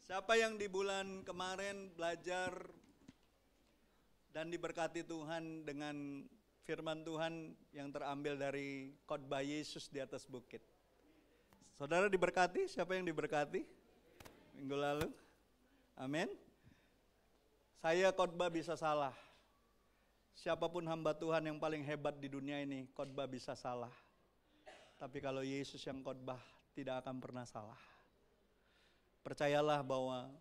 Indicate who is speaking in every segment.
Speaker 1: Siapa yang di bulan kemarin belajar dan diberkati Tuhan dengan firman Tuhan yang terambil dari khotbah Yesus di atas bukit? Saudara diberkati? Siapa yang diberkati minggu lalu? Amin. Saya khotbah bisa salah. Siapapun hamba Tuhan yang paling hebat di dunia ini, khotbah bisa salah. Tapi kalau Yesus yang khotbah, tidak akan pernah salah. Percayalah bahwa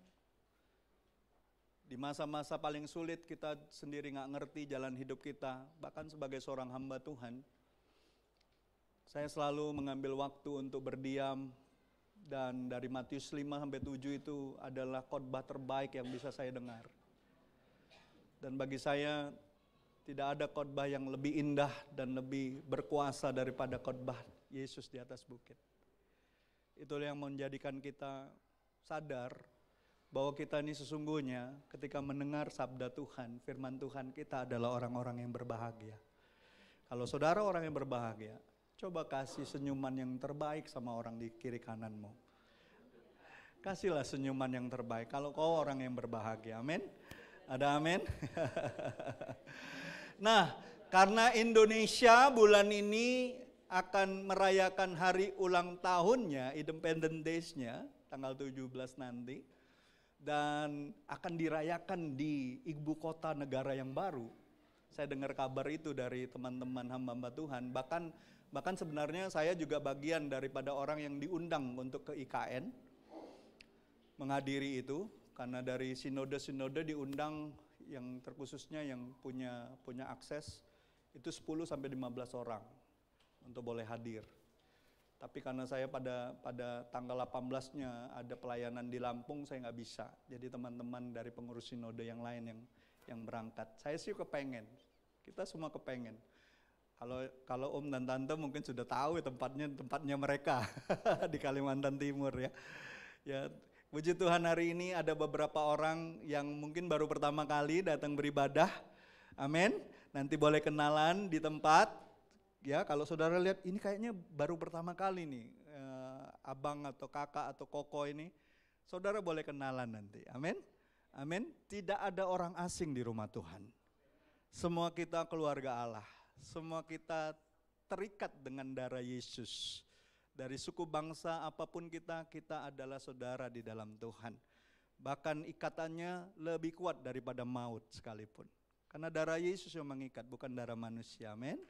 Speaker 1: di masa-masa paling sulit kita sendiri gak ngerti jalan hidup kita, bahkan sebagai seorang hamba Tuhan, saya selalu mengambil waktu untuk berdiam, dan dari Matius 5-7 itu adalah khotbah terbaik yang bisa saya dengar. Dan bagi saya, tidak ada khotbah yang lebih indah dan lebih berkuasa daripada khotbah Yesus di atas bukit. Itulah yang menjadikan kita sadar bahwa kita ini sesungguhnya ketika mendengar sabda Tuhan, firman Tuhan, kita adalah orang-orang yang berbahagia. Kalau saudara orang yang berbahagia, coba kasih senyuman yang terbaik sama orang di kiri kananmu. Kasihlah senyuman yang terbaik kalau kau orang yang berbahagia. Amin. Ada amin. Nah, karena Indonesia bulan ini akan merayakan hari ulang tahunnya, Independence Days-nya, tanggal 17 nanti, dan akan dirayakan di ibu kota negara yang baru. Saya dengar kabar itu dari teman-teman hamba-hamba Tuhan, bahkan sebenarnya saya juga bagian daripada orang yang diundang untuk ke IKN, menghadiri itu, karena dari sinode-sinode diundang yang terkhususnya yang punya akses, itu 10-15 orang untuk boleh hadir. Tapi karena saya pada tanggal 18-nya ada pelayanan di Lampung, saya nggak bisa. Jadi teman-teman dari pengurus sinode yang lain yang berangkat. Saya sih kepengen, kita semua kepengen. Kalau Om dan Tante mungkin sudah tahu ya tempatnya mereka di Kalimantan Timur ya. Ya, puji Tuhan hari ini ada beberapa orang yang mungkin baru pertama kali datang beribadah. Amin. Nanti boleh kenalan di tempat. Ya, kalau saudara lihat ini kayaknya baru pertama kali nih, abang atau kakak atau koko ini, saudara boleh kenalan nanti. Amin. Amin. Tidak ada orang asing di rumah Tuhan. Semua kita keluarga Allah. Semua kita terikat dengan darah Yesus. Dari suku bangsa apapun kita adalah saudara di dalam Tuhan. Bahkan ikatannya lebih kuat daripada maut sekalipun. Karena darah Yesus yang mengikat, bukan darah manusia. Amin.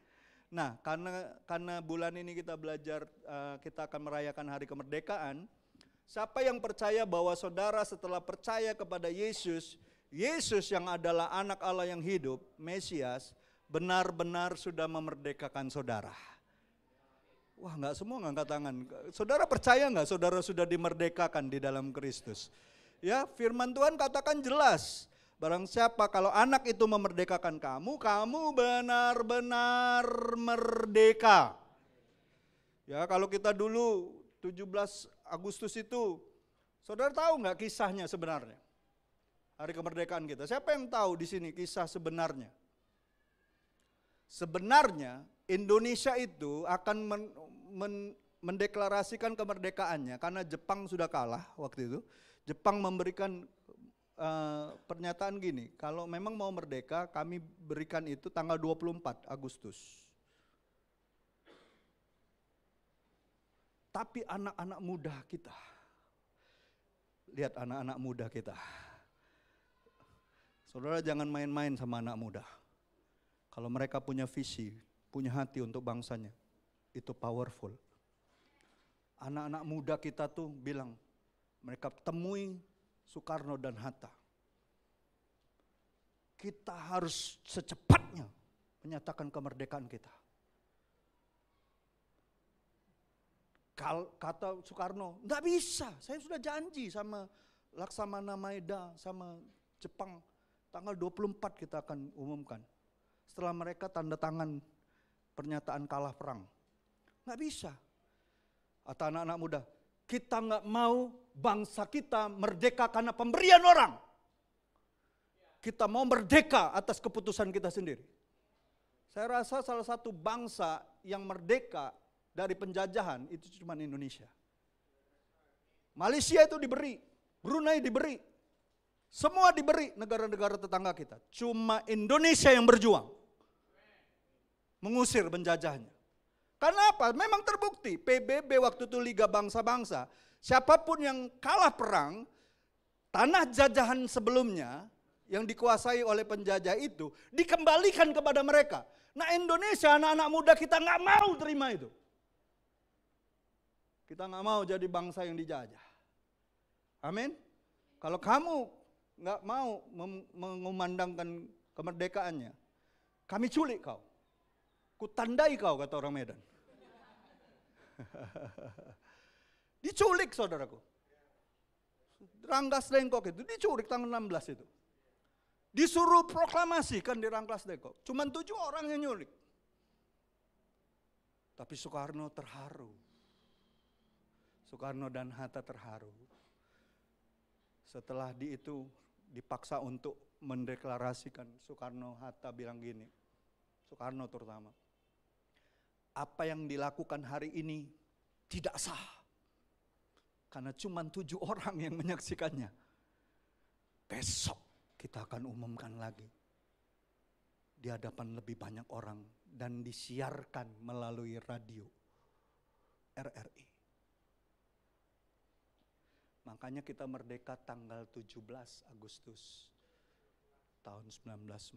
Speaker 1: Nah, karena bulan ini kita belajar, kita akan merayakan hari kemerdekaan. Siapa yang percaya bahwa saudara setelah percaya kepada Yesus, Yesus yang adalah anak Allah yang hidup, Mesias, benar-benar sudah memerdekakan saudara. Wah, nggak semua ngangkat tangan. Saudara percaya nggak saudara sudah dimerdekakan di dalam Kristus? Ya, firman Tuhan katakan jelas. Barang siapa kalau anak itu memerdekakan kamu benar-benar merdeka. Ya, kalau kita dulu 17 Agustus itu, saudara tahu nggak kisahnya sebenarnya? Hari kemerdekaan kita. Siapa yang tahu di sini kisah sebenarnya? Sebenarnya Indonesia itu akan mendeklarasikan kemerdekaannya karena Jepang sudah kalah waktu itu. Jepang memberikan pernyataan gini, kalau memang mau merdeka kami berikan itu tanggal 24 Agustus. Tapi anak-anak muda kita, lihat anak-anak muda kita. Saudara jangan main-main sama anak muda. Kalau mereka punya visi, punya hati untuk bangsanya, itu powerful. Anak-anak muda kita tuh bilang, mereka temui Soekarno dan Hatta. Kita harus secepatnya menyatakan kemerdekaan kita. Kata Soekarno, enggak bisa, saya sudah janji sama Laksamana Maeda, sama Jepang, tanggal 24 kita akan umumkan. Setelah mereka tanda tangan pernyataan kalah perang. Enggak bisa. Atau anak-anak muda, kita enggak mau bangsa kita merdeka karena pemberian orang. Kita mau merdeka atas keputusan kita sendiri. Saya rasa salah satu bangsa yang merdeka dari penjajahan itu cuma Indonesia. Malaysia itu diberi Brunei diberi. Semua diberi negara-negara tetangga kita. Cuma Indonesia yang berjuang mengusir penjajahnya. Karena apa? Memang terbukti PBB waktu itu Liga Bangsa-Bangsa. Siapapun yang kalah perang, tanah jajahan sebelumnya yang dikuasai oleh penjajah itu dikembalikan kepada mereka. Nah Indonesia, anak-anak muda kita nggak mau terima itu. Kita nggak mau jadi bangsa yang dijajah. Amin. Kalau kamu nggak mau mengumandangkan kemerdekaannya, kami culik kau. Kutandai kau, kata orang Medan. Diculik saudaraku. Rangkas Dengkok itu diculik tanggal 16 itu. Disuruh proklamasikan di Rangkas Dengkok. Cuman 7 orang yang nyulik. Tapi Soekarno terharu. Soekarno dan Hatta terharu. Setelah itu dipaksa untuk mendeklarasikan, Soekarno-Hatta bilang gini, Soekarno terutama, apa yang dilakukan hari ini tidak sah. Karena cuma 7 orang yang menyaksikannya. Besok kita akan umumkan lagi. Di hadapan lebih banyak orang dan disiarkan melalui radio RRI. Makanya kita merdeka tanggal 17 Agustus tahun 1945.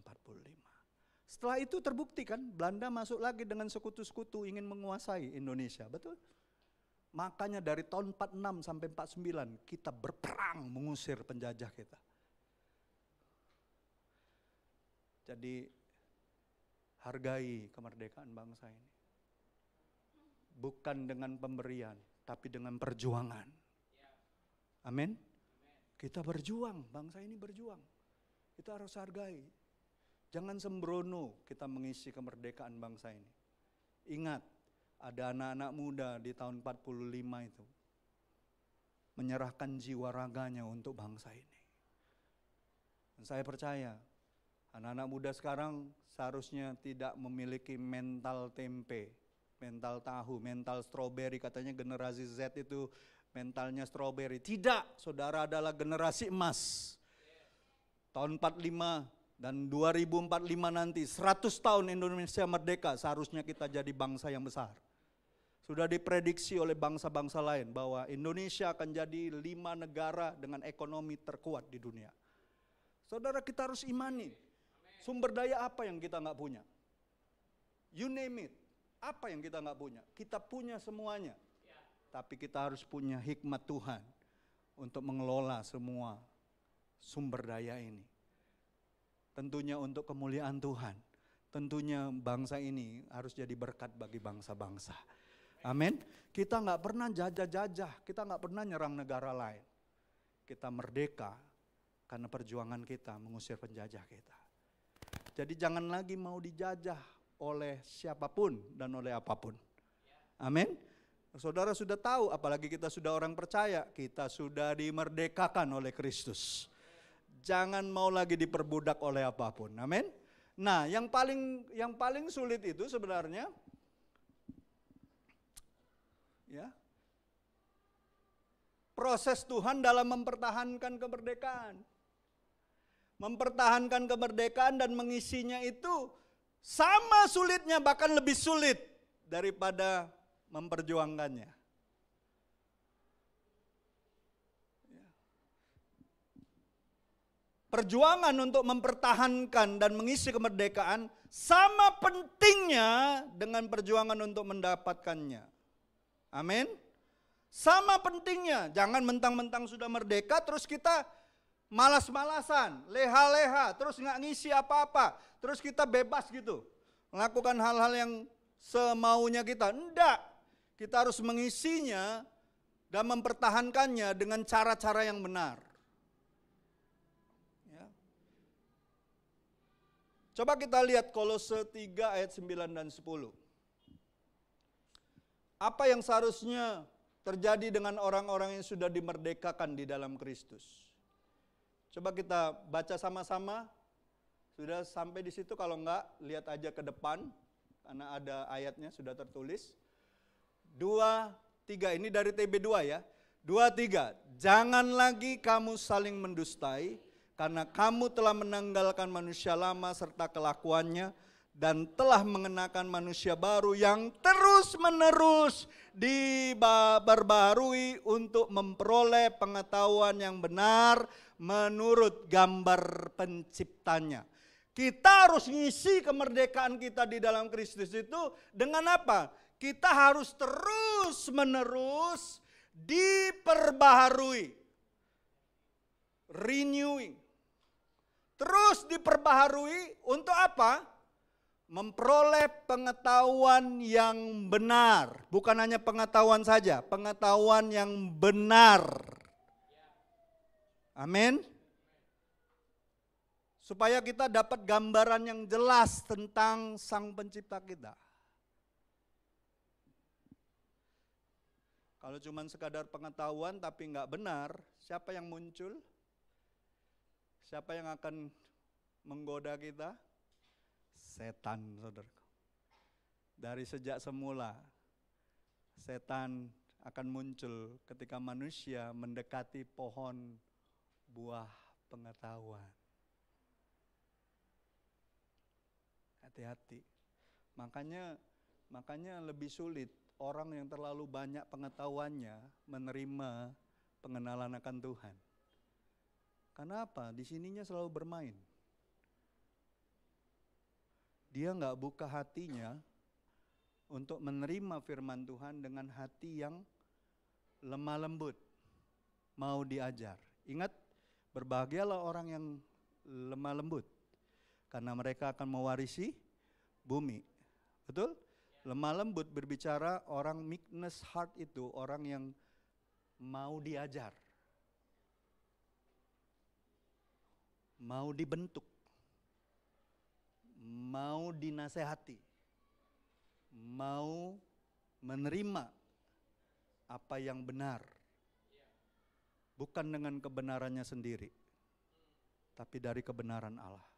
Speaker 1: Setelah itu terbukti kan, Belanda masuk lagi dengan sekutu-sekutu ingin menguasai Indonesia, betul? Makanya dari tahun 46 sampai 49 kita berperang mengusir penjajah kita. Jadi hargai kemerdekaan bangsa ini. Bukan dengan pemberian, tapi dengan perjuangan. Amin. Kita berjuang, bangsa ini berjuang. Kita harus hargai. Jangan sembrono kita mengisi kemerdekaan bangsa ini. Ingat, ada anak-anak muda di tahun 45 itu menyerahkan jiwa raganya untuk bangsa ini. Dan saya percaya, anak-anak muda sekarang seharusnya tidak memiliki mental tempe, mental tahu, mental stroberi. Katanya generasi Z itu mentalnya stroberi. Tidak, saudara adalah generasi emas. Tahun 45 dan 2045 nanti 100 tahun Indonesia merdeka, seharusnya kita jadi bangsa yang besar. Sudah diprediksi oleh bangsa-bangsa lain bahwa Indonesia akan jadi 5 negara dengan ekonomi terkuat di dunia. Saudara, kita harus imani. Sumber daya apa yang kita nggak punya? You name it. Apa yang kita nggak punya? Kita punya semuanya. Tapi kita harus punya hikmat Tuhan untuk mengelola semua sumber daya ini. Tentunya untuk kemuliaan Tuhan. Tentunya bangsa ini harus jadi berkat bagi bangsa-bangsa. Amin. Kita nggak pernah jajah-jajah, kita nggak pernah nyerang negara lain. Kita merdeka karena perjuangan kita mengusir penjajah kita. Jadi jangan lagi mau dijajah oleh siapapun dan oleh apapun. Amin. Saudara sudah tahu, apalagi kita sudah orang percaya, kita sudah dimerdekakan oleh Kristus. Jangan mau lagi diperbudak oleh apapun. Amin. Nah, yang paling sulit itu sebenarnya ya, proses Tuhan dalam mempertahankan kemerdekaan. Mempertahankan kemerdekaan dan mengisinya itu sama sulitnya, bahkan lebih sulit daripada memperjuangkannya. Perjuangan untuk mempertahankan dan mengisi kemerdekaan sama pentingnya dengan perjuangan untuk mendapatkannya. Amin. Sama pentingnya. Jangan mentang-mentang sudah merdeka terus kita malas-malasan, leha-leha, terus nggak ngisi apa-apa, terus kita bebas gitu, melakukan hal-hal yang semaunya kita. Enggak, kita harus mengisinya dan mempertahankannya dengan cara-cara yang benar. Ya. Coba kita lihat Kolose 3 ayat 9 dan 10. Apa yang seharusnya terjadi dengan orang-orang yang sudah dimerdekakan di dalam Kristus? Coba kita baca sama-sama. Sudah sampai di situ, kalau enggak lihat aja ke depan karena ada ayatnya sudah tertulis. 2, 3, ini dari TB2 ya. 2, 3. Jangan lagi kamu saling mendustai, karena kamu telah menanggalkan manusia lama serta kelakuannya, dan telah mengenakan manusia baru yang terus-menerus diperbarui untuk memperoleh pengetahuan yang benar menurut gambar penciptanya. Kita harus ngisi kemerdekaan kita di dalam Kristus itu dengan apa? Kita harus terus-menerus diperbaharui. Renewing. Terus diperbaharui untuk apa? Memperoleh pengetahuan yang benar. Bukan hanya pengetahuan saja, pengetahuan yang benar. Amin. Supaya kita dapat gambaran yang jelas tentang Sang Pencipta kita. Kalau cuma sekadar pengetahuan tapi nggak benar, siapa yang muncul? Siapa yang akan menggoda kita? Setan, saudaraku. Dari sejak semula, setan akan muncul ketika manusia mendekati pohon buah pengetahuan. Hati-hati. Makanya lebih sulit orang yang terlalu banyak pengetahuannya menerima pengenalan akan Tuhan. Karena apa? Di sininya selalu bermain. Dia nggak buka hatinya untuk menerima firman Tuhan dengan hati yang lemah lembut, mau diajar. Ingat, berbahagialah orang yang lemah lembut, karena mereka akan mewarisi bumi. Betul? Lemah lembut berbicara orang meekness heart itu orang yang mau diajar, mau dibentuk, mau dinasehati, mau menerima apa yang benar. Bukan dengan kebenarannya sendiri, tapi dari kebenaran Allah.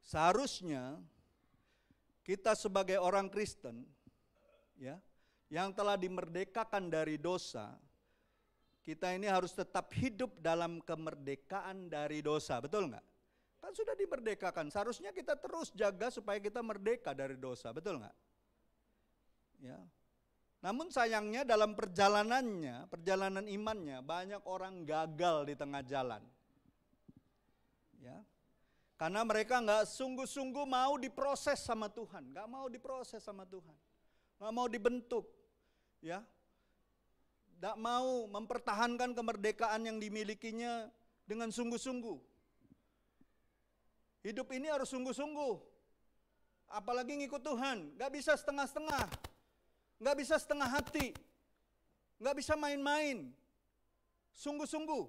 Speaker 1: Seharusnya kita sebagai orang Kristen, ya, yang telah dimerdekakan dari dosa, kita ini harus tetap hidup dalam kemerdekaan dari dosa, betul nggak? Kan sudah dimerdekakan, seharusnya kita terus jaga supaya kita merdeka dari dosa, betul nggak? Ya. Namun sayangnya dalam perjalanan imannya, banyak orang gagal di tengah jalan. Ya. Karena mereka nggak sungguh-sungguh mau diproses sama Tuhan, nggak mau diproses sama Tuhan, nggak mau dibentuk, ya, nggak mau mempertahankan kemerdekaan yang dimilikinya dengan sungguh-sungguh. Hidup ini harus sungguh-sungguh, apalagi ngikut Tuhan, nggak bisa setengah-setengah, nggak bisa setengah hati, nggak bisa main-main, sungguh-sungguh.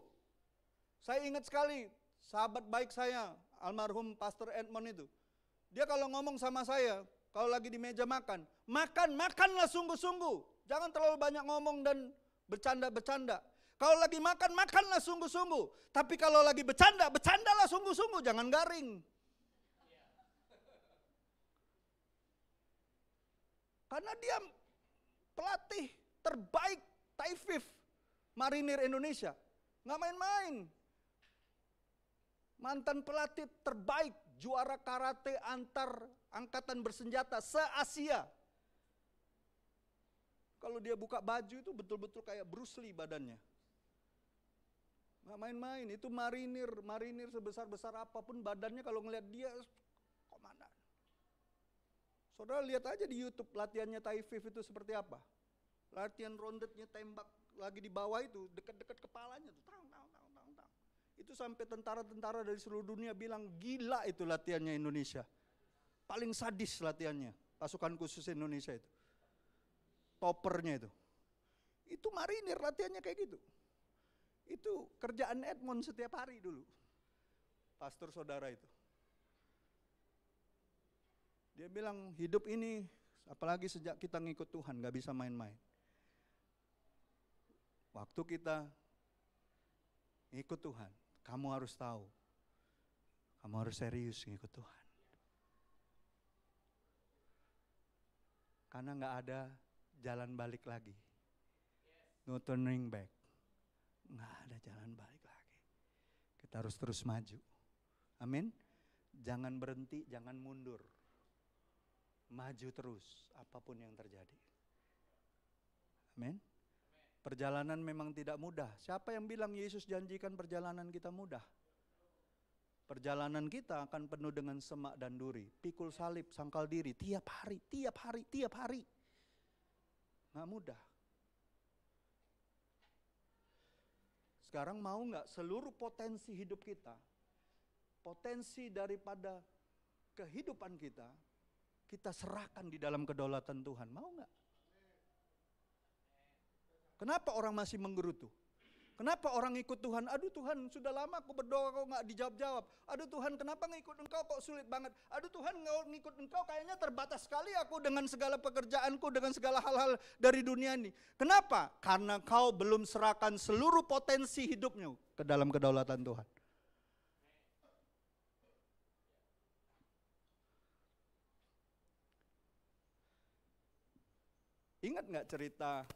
Speaker 1: Saya ingat sekali sahabat baik saya, almarhum Pastor Edmond itu. Dia kalau ngomong sama saya, kalau lagi di meja makanlah sungguh-sungguh. Jangan terlalu banyak ngomong dan bercanda-bercanda. Kalau lagi makanlah sungguh-sungguh. Tapi kalau lagi bercandalah sungguh-sungguh, jangan garing. Karena dia pelatih terbaik Taifif Marinir Indonesia. Nggak main-main. Mantan pelatih terbaik, juara karate antar angkatan bersenjata se-Asia. Kalau dia buka baju itu betul-betul kayak Bruce Lee badannya. Nggak main-main, itu marinir sebesar-besar apapun badannya kalau ngeliat dia, komandan. Saudara lihat aja di YouTube latihannya Taifif itu seperti apa. Latihan rondetnya tembak lagi di bawah itu, dekat-dekat kepalanya tuh, tang. Itu sampai tentara-tentara dari seluruh dunia bilang gila itu latihannya Indonesia. Paling sadis latihannya, pasukan khusus Indonesia itu. Topernya itu. Itu marinir latihannya kayak gitu. Itu kerjaan Edmond setiap hari dulu. Pastor saudara itu. Dia bilang hidup ini, apalagi sejak kita ngikut Tuhan, gak bisa main-main. Waktu kita ngikut Tuhan, kamu harus tahu, kamu harus serius ngikut Tuhan. Karena nggak ada jalan balik lagi. No turning back. Nggak ada jalan balik lagi. Kita harus terus maju. Amin. Jangan berhenti, jangan mundur. Maju terus apapun yang terjadi. Amin. Perjalanan memang tidak mudah. Siapa yang bilang Yesus janjikan perjalanan kita mudah? Perjalanan kita akan penuh dengan semak dan duri, pikul salib, sangkal diri, tiap hari. Nggak mudah. Sekarang mau nggak seluruh potensi hidup kita, potensi daripada kehidupan kita, kita serahkan di dalam kedaulatan Tuhan. Mau nggak? Kenapa orang masih menggerutu? Kenapa orang ikut Tuhan? Aduh Tuhan, sudah lama aku berdoa kok nggak dijawab-jawab. Aduh Tuhan, kenapa ngikut Engkau kok sulit banget? Aduh Tuhan, ngikut Engkau kayaknya terbatas sekali aku dengan segala pekerjaanku, dengan segala hal-hal dari dunia ini. Kenapa? Karena kau belum serahkan seluruh potensi hidupmu ke dalam kedaulatan Tuhan. Ingat nggak cerita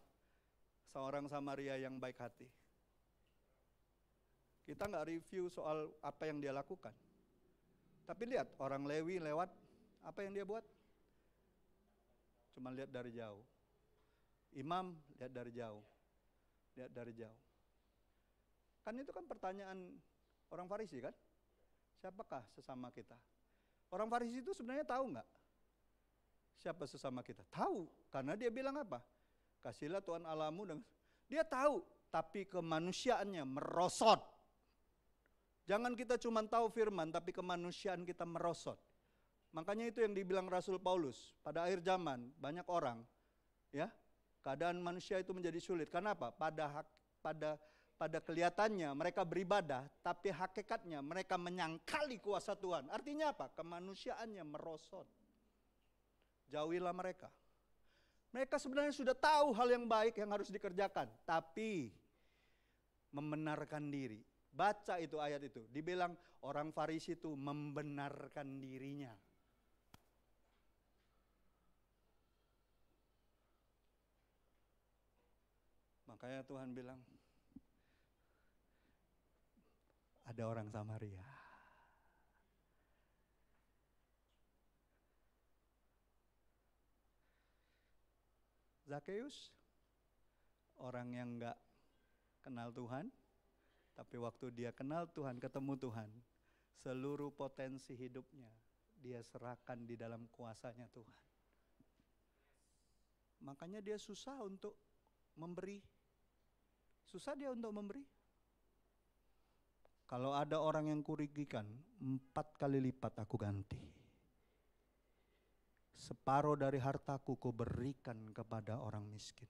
Speaker 1: seorang Samaria yang baik hati? Kita nggak review soal apa yang dia lakukan. Tapi lihat orang Lewi lewat, apa yang dia buat? Cuma lihat dari jauh. Imam lihat dari jauh. Lihat dari jauh. Kan itu kan pertanyaan orang Farisi kan? Siapakah sesama kita? Orang Farisi itu sebenarnya tahu nggak? Siapa sesama kita? Tahu, karena dia bilang apa? Kasihlah Tuhan Allahmu. Dia tahu, tapi kemanusiaannya merosot. Jangan kita cuma tahu firman, tapi kemanusiaan kita merosot. Makanya itu yang dibilang Rasul Paulus, pada akhir zaman banyak orang, ya, keadaan manusia itu menjadi sulit. Kenapa? Pada kelihatannya mereka beribadah, tapi hakikatnya mereka menyangkali kuasa Tuhan. Artinya apa? Kemanusiaannya merosot. Jauhilah mereka. Mereka sebenarnya sudah tahu hal yang baik yang harus dikerjakan, tapi membenarkan diri. Baca itu ayat itu, dibilang orang Farisi itu membenarkan dirinya. Makanya Tuhan bilang, ada orang Samaria. Zakeus, orang yang gak kenal Tuhan, tapi waktu dia kenal Tuhan, ketemu Tuhan, seluruh potensi hidupnya dia serahkan di dalam kuasanya Tuhan. Makanya dia susah untuk memberi. Susah dia untuk memberi. Kalau ada orang yang kurugikan, 4 kali lipat aku ganti. Separuh dari hartaku ku berikan kepada orang miskin.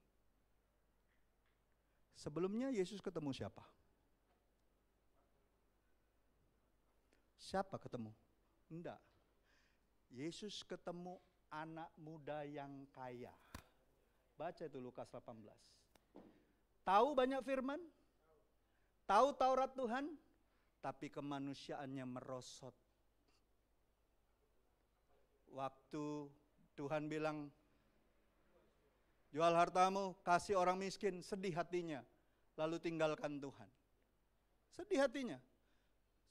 Speaker 1: Sebelumnya Yesus ketemu siapa? Siapa ketemu? Enggak. Yesus ketemu anak muda yang kaya. Baca itu Lukas 18. Tahu banyak firman? Tahu Taurat Tuhan? Tapi kemanusiaannya merosot. Waktu Tuhan bilang, jual hartamu, kasih orang miskin, sedih hatinya. Lalu tinggalkan Tuhan. Sedih hatinya.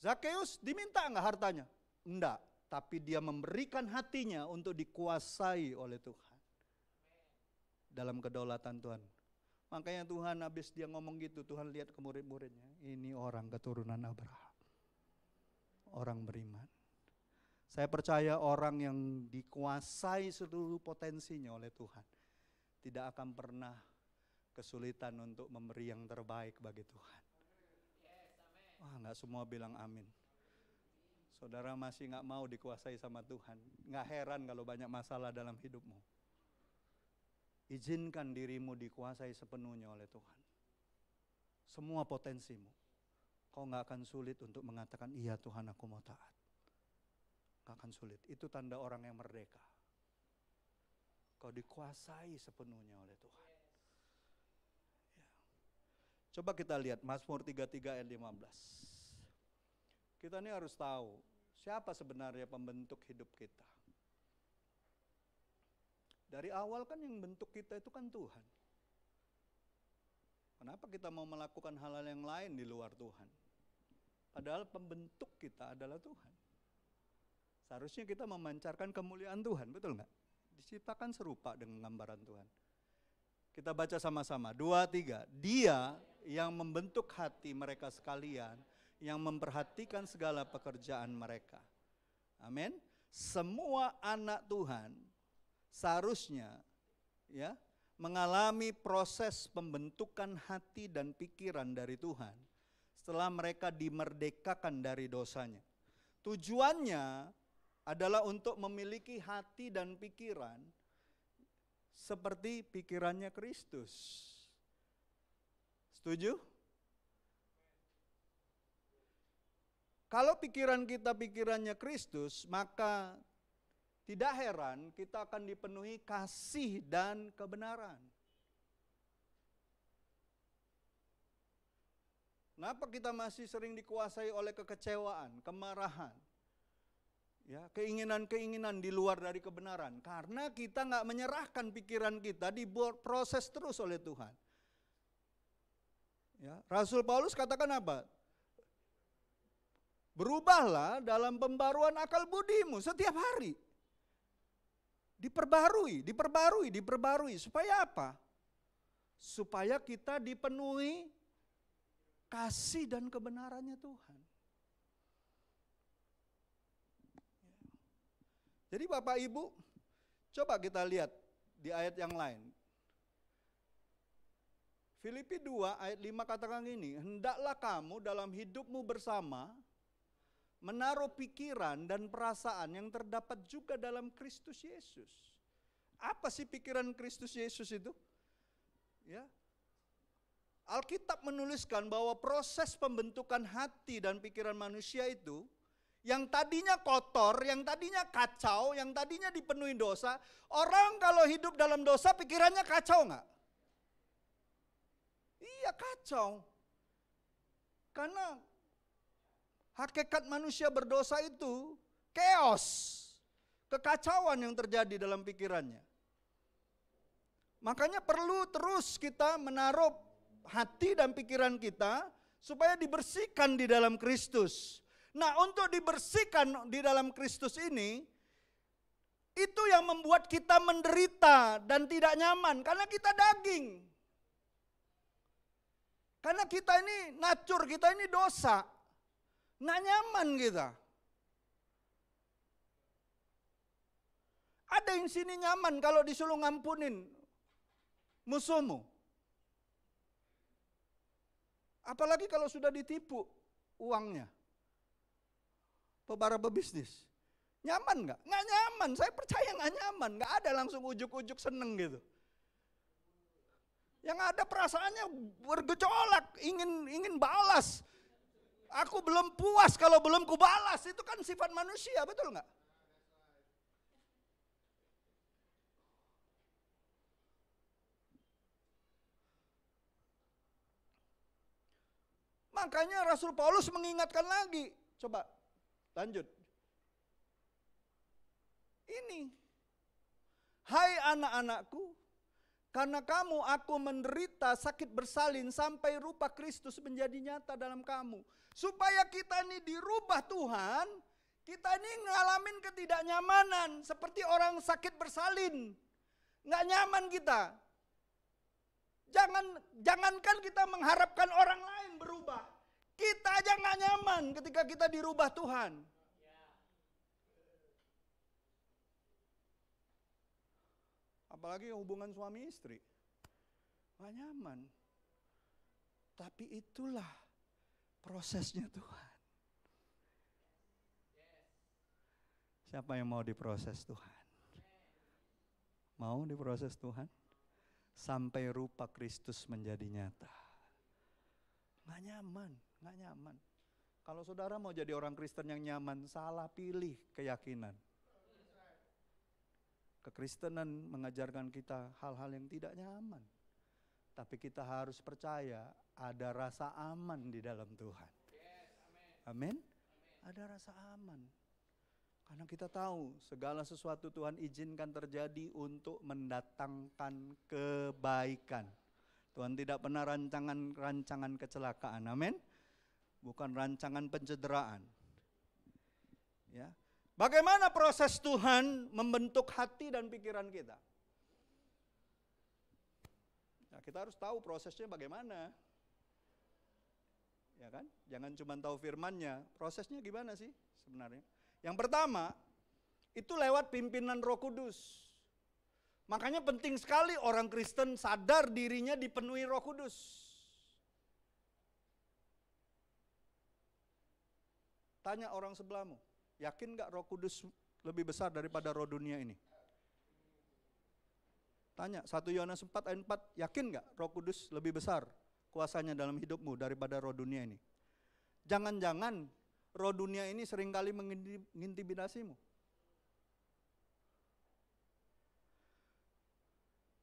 Speaker 1: Zakeus diminta enggak hartanya? Enggak, tapi dia memberikan hatinya untuk dikuasai oleh Tuhan. Dalam kedaulatan Tuhan. Makanya Tuhan habis dia ngomong gitu, Tuhan lihat ke murid-muridnya. Ini orang keturunan Abraham. Orang beriman. Saya percaya orang yang dikuasai seluruh potensinya oleh Tuhan. Tidak akan pernah kesulitan untuk memberi yang terbaik bagi Tuhan. Wah, nggak semua bilang amin. Saudara masih nggak mau dikuasai sama Tuhan. Nggak heran kalau banyak masalah dalam hidupmu. Izinkan dirimu dikuasai sepenuhnya oleh Tuhan. Semua potensimu. Kau nggak akan sulit untuk mengatakan, iya Tuhan aku mau taat. Nggak akan sulit. Itu tanda orang yang merdeka. Kau dikuasai sepenuhnya oleh Tuhan. Coba kita lihat Mazmur 33 ayat 15. Kita ini harus tahu siapa sebenarnya pembentuk hidup kita. Dari awal kan yang bentuk kita itu kan Tuhan. Kenapa kita mau melakukan hal-hal yang lain di luar Tuhan? Padahal pembentuk kita adalah Tuhan. Seharusnya kita memancarkan kemuliaan Tuhan, betul nggak? Diciptakan serupa dengan gambaran Tuhan. Kita baca sama-sama, 2, 3. Dia yang membentuk hati mereka sekalian, yang memperhatikan segala pekerjaan mereka. Amin. Semua anak Tuhan seharusnya ya mengalami proses pembentukan hati dan pikiran dari Tuhan setelah mereka dimerdekakan dari dosanya. Tujuannya adalah untuk memiliki hati dan pikiran seperti pikirannya Kristus. Setuju? Kalau pikiran kita pikirannya Kristus, maka tidak heran kita akan dipenuhi kasih dan kebenaran. Kenapa kita masih sering dikuasai oleh kekecewaan, kemarahan, ya, keinginan-keinginan di luar dari kebenaran? Karena kita nggak menyerahkan pikiran kita, diproses terus oleh Tuhan. Ya, Rasul Paulus katakan apa? Berubahlah dalam pembaruan akal budimu setiap hari. Diperbarui. Supaya apa? Supaya kita dipenuhi kasih dan kebenarannya Tuhan. Jadi Bapak Ibu, coba kita lihat di ayat yang lain. Filipi 2 ayat 5 katakan ini, hendaklah kamu dalam hidupmu bersama menaruh pikiran dan perasaan yang terdapat juga dalam Kristus Yesus. Apa sih pikiran Kristus Yesus itu? Ya. Alkitab menuliskan bahwa proses pembentukan hati dan pikiran manusia itu, yang tadinya kotor, yang tadinya kacau, yang tadinya dipenuhi dosa, orang kalau hidup dalam dosa pikirannya kacau nggak? Iya kacau. Karena hakikat manusia berdosa itu chaos, kekacauan yang terjadi dalam pikirannya. Makanya perlu terus kita menaruh hati dan pikiran kita supaya dibersihkan di dalam Kristus. Nah, untuk dibersihkan di dalam Kristus ini, itu yang membuat kita menderita dan tidak nyaman karena kita daging. Karena kita ini natur, kita ini dosa. Nggak nyaman kita. Ada yang sini nyaman kalau disuruh ngampunin musuhmu. Apalagi kalau sudah ditipu uangnya. Para pebisnis. Nyaman nggak? Nggak nyaman, saya percaya nggak nyaman. Nggak ada langsung ujuk-ujuk seneng gitu. Yang ada perasaannya bergejolak, ingin balas. Aku belum puas kalau belum kubalas, itu kan sifat manusia, betul nggak? Makanya Rasul Paulus mengingatkan lagi, coba lanjut. Ini, hai anak-anakku, karena kamu aku menderita sakit bersalin sampai rupa Kristus menjadi nyata dalam kamu. Supaya kita ini dirubah Tuhan, kita ini ngalamin ketidaknyamanan seperti orang sakit bersalin. Nggak nyaman kita. Jangankan kita mengharapkan orang lain berubah. Kita aja nggak nyaman ketika kita dirubah Tuhan. Apalagi hubungan suami istri. Nggak nyaman. Tapi itulah prosesnya Tuhan. Siapa yang mau diproses Tuhan? Mau diproses Tuhan? Sampai rupa Kristus menjadi nyata. Nggak nyaman. Kalau saudara mau jadi orang Kristen yang nyaman, salah pilih keyakinan. Kekristenan mengajarkan kita hal-hal yang tidak nyaman. Tapi kita harus percaya ada rasa aman di dalam Tuhan. Amin. Ada rasa aman. Karena kita tahu segala sesuatu Tuhan izinkan terjadi untuk mendatangkan kebaikan. Tuhan tidak pernah rancangan kecelakaan, amin. Bukan rancangan pencederaan. Ya. Bagaimana proses Tuhan membentuk hati dan pikiran kita? Nah, kita harus tahu prosesnya bagaimana. Ya kan? Jangan cuma tahu firman-Nya, prosesnya gimana sih sebenarnya? Yang pertama, itu lewat pimpinan Roh Kudus. Makanya penting sekali orang Kristen sadar dirinya dipenuhi Roh Kudus. Tanya orang sebelahmu, yakin gak Roh Kudus lebih besar daripada roh dunia ini? Tanya, 1 Yohanes 4 ayat 4, yakin gak Roh Kudus lebih besar kuasanya dalam hidupmu daripada roh dunia ini? Jangan-jangan roh dunia ini seringkali mengintimidasimu.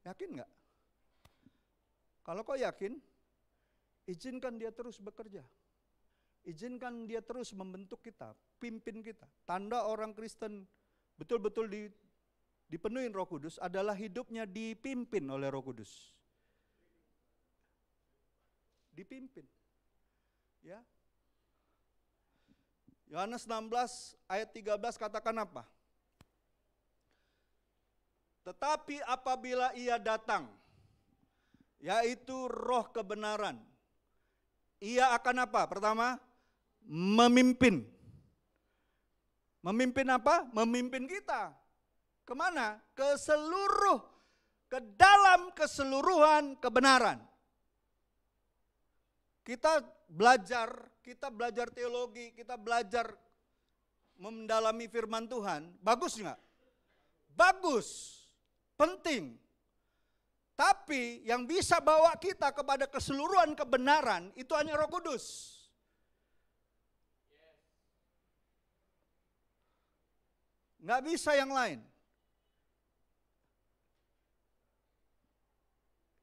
Speaker 1: Yakin gak? Kalau kau yakin, izinkan dia terus bekerja. Izinkan dia terus membentuk kita, pimpin kita. Tanda orang Kristen betul-betul dipenuhi Roh Kudus adalah hidupnya dipimpin oleh Roh Kudus. Dipimpin. Ya. Yohanes 16 ayat 13 katakan apa? Tetapi apabila ia datang, yaitu Roh kebenaran, ia akan apa? Pertama, memimpin. Memimpin apa? Memimpin kita. Kemana? Ke dalam keseluruhan kebenaran. Kita belajar teologi, kita belajar mendalami firman Tuhan. Bagus nggak? Bagus, penting. Tapi yang bisa bawa kita kepada keseluruhan kebenaran itu hanya Roh Kudus. Nggak bisa yang lain.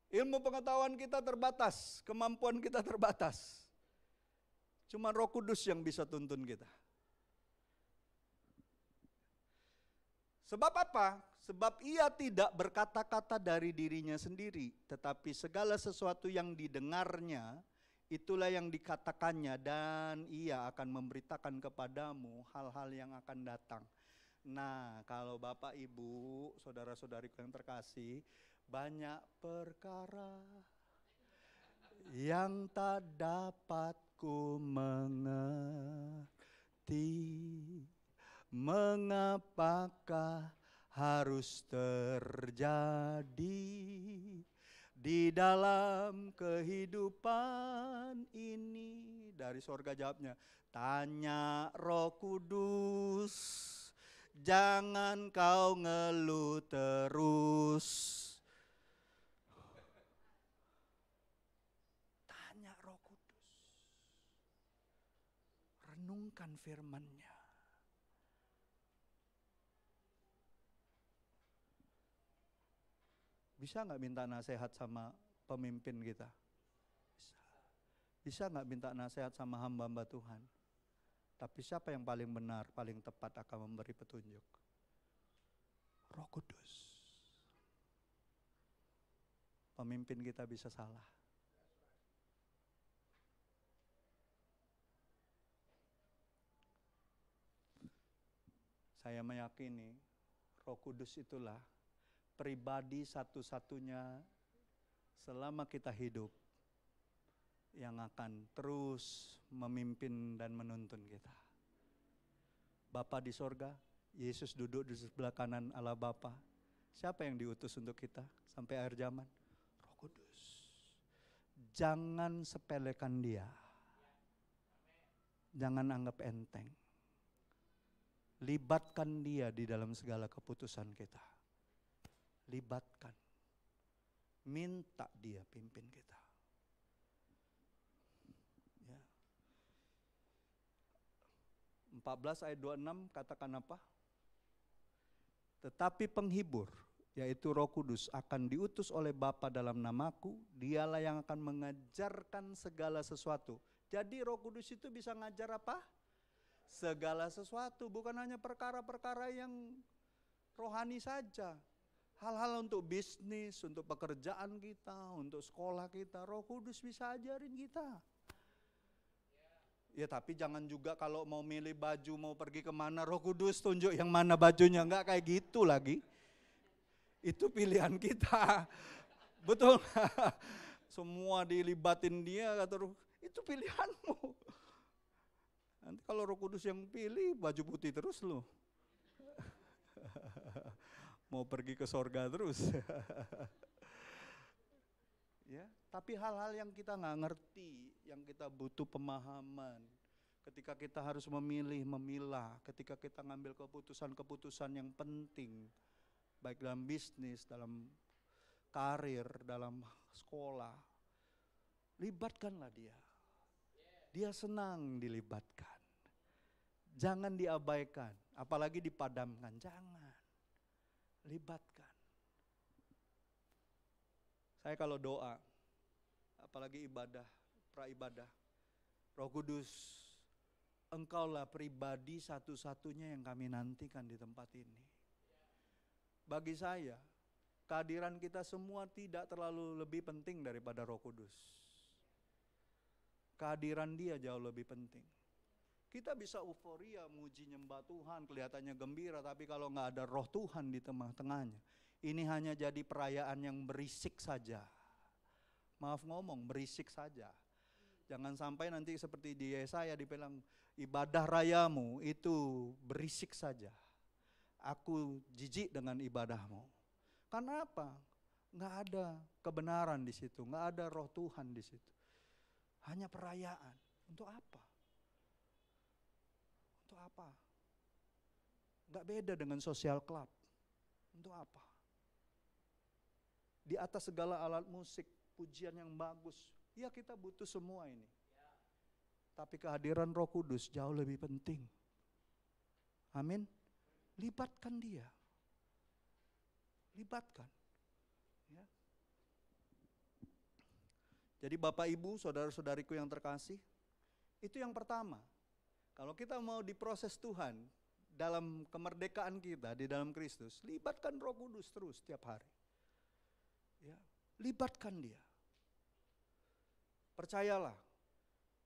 Speaker 1: Ilmu pengetahuan kita terbatas, kemampuan kita terbatas. Cuma Roh Kudus yang bisa tuntun kita. Sebab apa? Sebab ia tidak berkata-kata dari dirinya sendiri, tetapi segala sesuatu yang didengarnya, itulah yang dikatakannya, dan ia akan memberitakan kepadamu hal-hal yang akan datang. Nah, kalau Bapak, Ibu, saudara-saudariku yang terkasih, banyak perkara yang tak dapat ku mengerti, mengapakah harus terjadi di dalam kehidupan ini. Dari sorga jawabnya, tanya Roh Kudus, jangan kau ngeluh terus. Tanya Roh Kudus, renungkan firman-Nya. Bisa nggak minta nasihat sama pemimpin kita? Bisa. Bisa nggak minta nasihat sama hamba-hamba Tuhan? Tapi siapa yang paling benar, paling tepat akan memberi petunjuk? Roh Kudus. Pemimpin kita bisa salah. Saya meyakini Roh Kudus itulah pribadi satu-satunya selama kita hidup yang akan terus memimpin dan menuntun kita. Bapa di sorga, Yesus duduk di sebelah kanan Allah Bapa. Siapa yang diutus untuk kita sampai akhir zaman? Roh Kudus. Jangan sepelekan dia. Jangan anggap enteng. Libatkan dia di dalam segala keputusan kita. Libatkan. Minta dia pimpin kita. Ya. 14 ayat 26 katakan apa? Tetapi penghibur, yaitu Roh Kudus, akan diutus oleh Bapa dalam namaku, dialah yang akan mengajarkan segala sesuatu. Jadi Roh Kudus itu bisa ngajar apa? Segala sesuatu, bukan hanya perkara-perkara yang rohani saja. Hal-hal untuk bisnis, untuk pekerjaan kita, untuk sekolah kita, Roh Kudus bisa ajarin kita. Ya tapi jangan juga kalau mau milih baju, mau pergi kemana, Roh Kudus tunjuk yang mana bajunya, enggak kayak gitu lagi. Itu pilihan kita, betul. Semua dilibatin dia, kata Roh, itu pilihanmu. Nanti kalau Roh Kudus yang pilih, baju putih terus loh. Mau pergi ke sorga terus. Ya, tapi hal-hal yang kita nggak ngerti, yang kita butuh pemahaman, ketika kita harus memilih, memilah, ketika kita ngambil keputusan-keputusan yang penting, baik dalam bisnis, dalam karir, dalam sekolah, libatkanlah dia. Dia senang dilibatkan. Jangan diabaikan, apalagi dipadamkan, jangan. Libatkan. Saya kalau doa, apalagi ibadah, praibadah, Roh Kudus, Engkaulah pribadi satu-satunya yang kami nantikan di tempat ini. Bagi saya, kehadiran kita semua tidak terlalu lebih penting daripada Roh Kudus. Kehadiran dia jauh lebih penting. Kita bisa euforia, muji nyembah Tuhan, kelihatannya gembira, tapi kalau nggak ada Roh Tuhan di tengah-tengahnya, ini hanya jadi perayaan yang berisik saja. Maaf ngomong, berisik saja. Jangan sampai nanti seperti di Yesaya dibilang, ibadah rayamu itu berisik saja. Aku jijik dengan ibadahmu. Karena apa? Nggak ada kebenaran di situ, nggak ada Roh Tuhan di situ. Hanya perayaan. Untuk apa? Untuk apa? Nggak beda dengan sosial club. Untuk apa? Di atas segala alat musik, pujian yang bagus, ya kita butuh semua ini. Tapi kehadiran Roh Kudus jauh lebih penting. Amin. Libatkan dia. Libatkan. Ya. Jadi Bapak Ibu, saudara-saudariku yang terkasih, itu yang pertama. Kalau kita mau diproses Tuhan dalam kemerdekaan kita di dalam Kristus, libatkan Roh Kudus terus setiap hari. Ya, libatkan dia. Percayalah,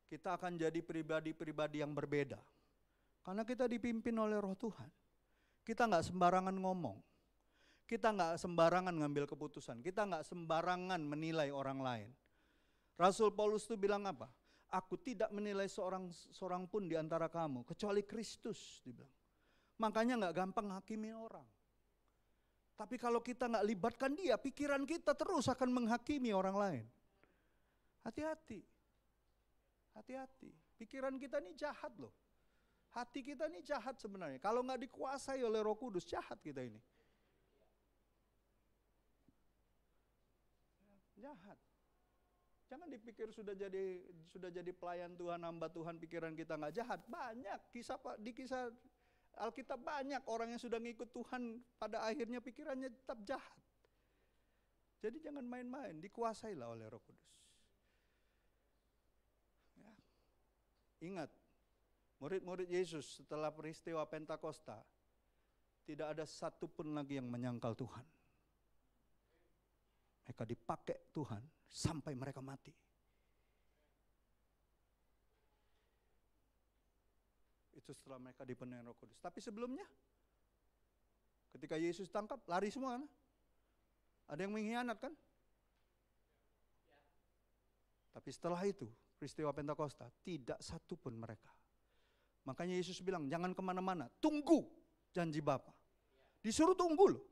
Speaker 1: kita akan jadi pribadi-pribadi yang berbeda. Karena kita dipimpin oleh Roh Tuhan. Kita nggak sembarangan ngomong. Kita nggak sembarangan ngambil keputusan. Kita nggak sembarangan menilai orang lain. Rasul Paulus itu bilang apa? Aku tidak menilai seorang pun di antara kamu, kecuali Kristus, dibilang. Makanya nggak gampang hakimi orang. Tapi kalau kita nggak libatkan dia, pikiran kita terus akan menghakimi orang lain. Hati-hati. Hati-hati. Pikiran kita ini jahat loh. Hati kita ini jahat sebenarnya. Kalau nggak dikuasai oleh Roh Kudus, jahat kita ini. Jahat. Jangan dipikir sudah jadi pelayan Tuhan, hamba Tuhan, pikiran kita nggak jahat. Banyak di kisah Alkitab banyak orang yang sudah ngikut Tuhan pada akhirnya pikirannya tetap jahat. Jadi jangan main-main, dikuasailah oleh Roh Kudus. Ya. Ingat, murid-murid Yesus setelah peristiwa Pentakosta tidak ada satupun lagi yang menyangkal Tuhan. Mereka dipakai Tuhan sampai mereka mati. Itu setelah mereka dipenuhi Roh Kudus. Tapi sebelumnya, ketika Yesus tangkap, lari semua kan? Ada yang mengkhianat kan? Tapi setelah itu, peristiwa Pentakosta, tidak satu pun mereka. Makanya Yesus bilang, jangan kemana-mana, tunggu janji Bapa. Disuruh tunggu loh.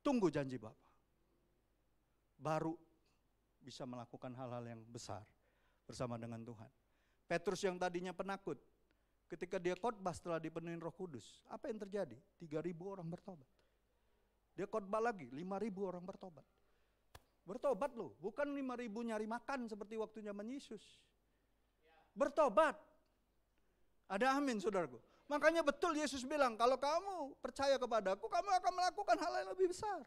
Speaker 1: Tunggu janji Bapa. Baru bisa melakukan hal-hal yang besar bersama dengan Tuhan. Petrus yang tadinya penakut, ketika dia khotbah setelah dipenuhi Roh Kudus, apa yang terjadi? 3.000 orang bertobat. Dia khotbah lagi, 5.000 orang bertobat. Bertobat loh, bukan 5.000 nyari makan seperti waktu zaman Yesus. Bertobat. Ada amin saudaraku. Makanya betul Yesus bilang, kalau kamu percaya kepadaku, kamu akan melakukan hal yang lebih besar.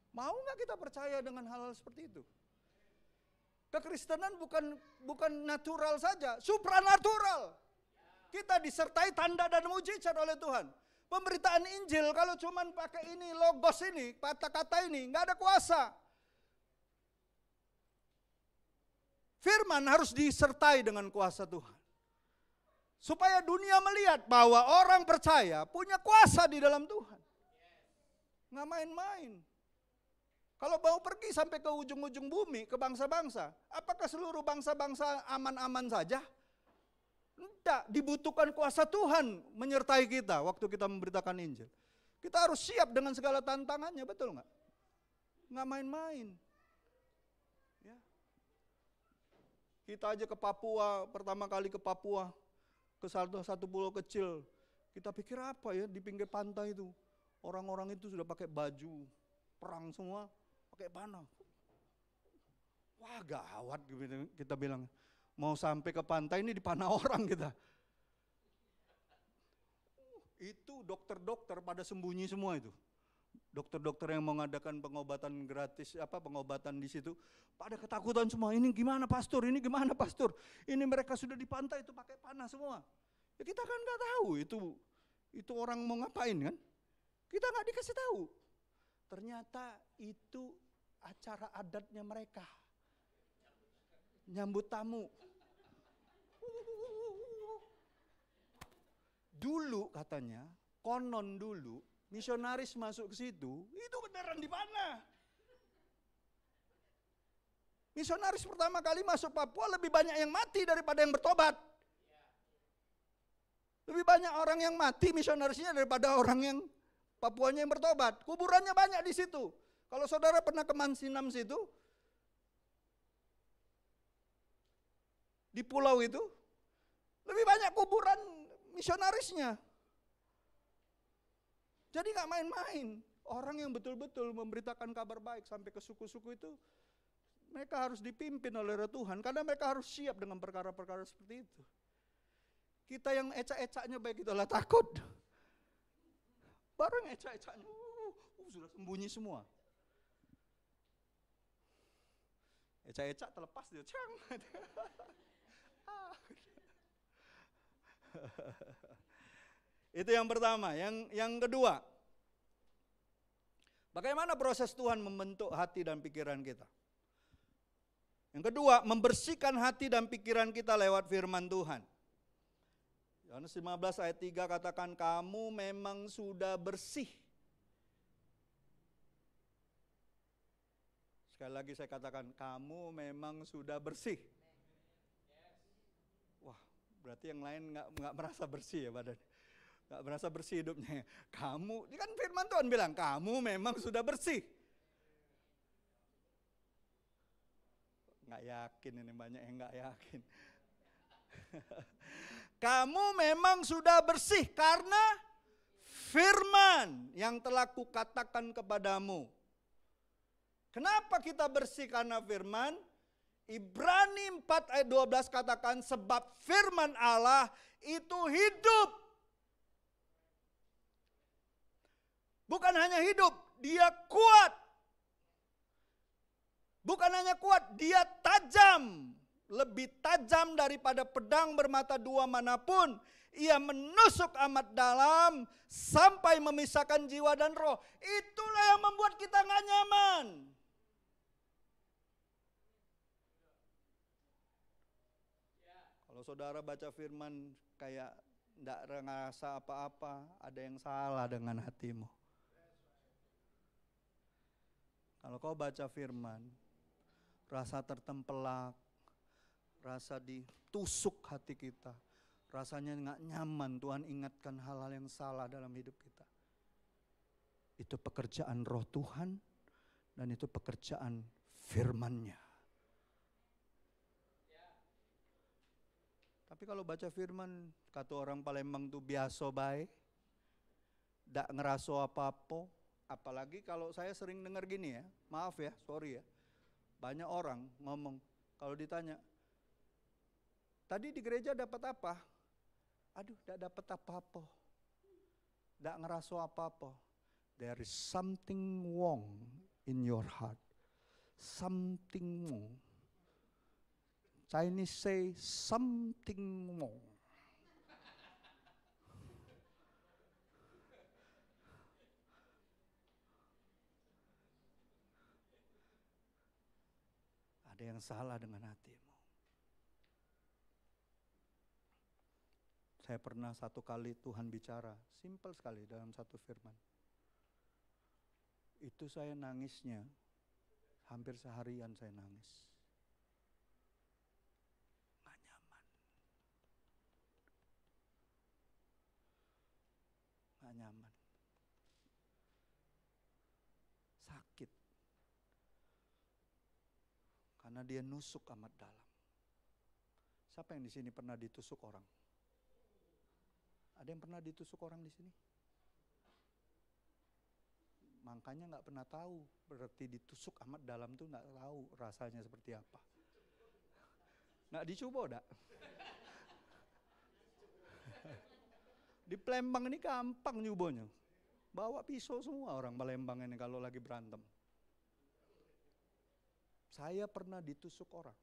Speaker 1: Mau gak kita percaya dengan hal-hal seperti itu? Kekristenan bukan natural saja, supranatural. Kita disertai tanda dan mujizat oleh Tuhan. Pemberitaan Injil kalau cuman pakai ini, logos ini, kata-kata ini, nggak ada kuasa. Firman harus disertai dengan kuasa Tuhan. Supaya dunia melihat bahwa orang percaya punya kuasa di dalam Tuhan. Nggak main-main. Kalau mau pergi sampai ke ujung-ujung bumi, ke bangsa-bangsa, apakah seluruh bangsa-bangsa aman-aman saja? Tidak, dibutuhkan kuasa Tuhan menyertai kita waktu kita memberitakan Injil. Kita harus siap dengan segala tantangannya, betul nggak? Nggak main-main. Ya. Kita aja ke Papua, pertama kali ke Papua, ke satu pulau kecil. Kita pikir apa ya di pinggir pantai itu? Orang-orang itu sudah pakai baju perang semua, pakai panah. Wah gawat kita bilang. Mau sampai ke pantai ini dipanah orang kita. Itu dokter-dokter pada sembunyi semua itu. Dokter-dokter yang mengadakan pengobatan gratis, pengobatan di situ, pada ketakutan semua. Ini gimana pastor? Ini gimana pastor? Ini mereka sudah di pantai itu pakai panah semua. Ya kita kan nggak tahu itu orang mau ngapain kan? Kita nggak dikasih tahu. Ternyata itu acara adatnya mereka. Nyambut tamu. Dulu katanya, konon dulu, misionaris masuk ke situ, itu beneran dipanah. Misionaris pertama kali masuk Papua lebih banyak yang mati daripada yang bertobat. Lebih banyak orang yang mati misionarisnya daripada orang yang Papuanya yang bertobat. Kuburannya banyak di situ. Kalau saudara pernah ke Mansinam situ, di pulau itu, lebih banyak kuburan misionarisnya. Jadi gak main-main. Orang yang betul-betul memberitakan kabar baik sampai ke suku-suku itu, mereka harus dipimpin oleh Tuhan, karena mereka harus siap dengan perkara-perkara seperti itu. Kita yang ecak-ecaknya baik itulah takut. Baru yang ecak-ecaknya, sudah sembunyi semua. Ecak-ecak terlepas dia, cang. Itu yang pertama. Yang kedua, bagaimana proses Tuhan membentuk hati dan pikiran kita? Yang kedua, membersihkan hati dan pikiran kita lewat firman Tuhan. Yohanes 15 ayat 3 katakan, kamu memang sudah bersih. Sekali lagi saya katakan, kamu memang sudah bersih. Wah, berarti yang lain nggak merasa bersih ya badan. Nggak merasa bersih hidupnya. Kamu, ini kan firman Tuhan bilang, kamu memang sudah bersih. Nggak yakin, ini banyak yang nggak yakin. Kamu memang sudah bersih karena firman yang telah kukatakan kepadamu. Kenapa kita bersih karena firman? Ibrani 4 ayat 12 katakan, sebab firman Allah itu hidup. Bukan hanya hidup, dia kuat. Bukan hanya kuat, dia tajam. Lebih tajam daripada pedang bermata dua manapun. Ia menusuk amat dalam sampai memisahkan jiwa dan roh. Itulah yang membuat kita gak nyaman. Kalau saudara baca firman kayak gak ngerasa apa-apa, ada yang salah dengan hatimu. Kalau kau baca firman, rasa tertempelak, rasa ditusuk hati kita, rasanya gak nyaman, Tuhan ingatkan hal-hal yang salah dalam hidup kita. Itu pekerjaan roh Tuhan dan itu pekerjaan firman-Nya. Tapi kalau baca firman, kata orang Palembang tuh biasa baik, gak ngeraso apa-apa. Apalagi kalau saya sering dengar gini ya, maaf ya, sorry ya. Banyak orang ngomong, kalau ditanya, tadi di gereja dapat apa? Aduh, gak dapat apa-apa. Gak ngeraso apa-apa. There is something wrong in your heart. Something wrong. Chinese say something more. Ada yang salah dengan hatimu. Saya pernah satu kali Tuhan bicara, simple sekali dalam satu firman. Itu saya nangisnya, hampir seharian saya nangis. Nggak nyaman. Nggak nyaman. Sakit. Karena dia nusuk amat dalam. Siapa yang di sini pernah ditusuk orang? Ada yang pernah ditusuk orang di sini? Makanya nggak pernah tahu, berarti ditusuk amat dalam tuh nggak tahu rasanya seperti apa. Nggak dicoba, dak. Di Palembang ini gampang nyubonya. Bawa pisau semua orang Palembang ini kalau lagi berantem. Saya pernah ditusuk orang.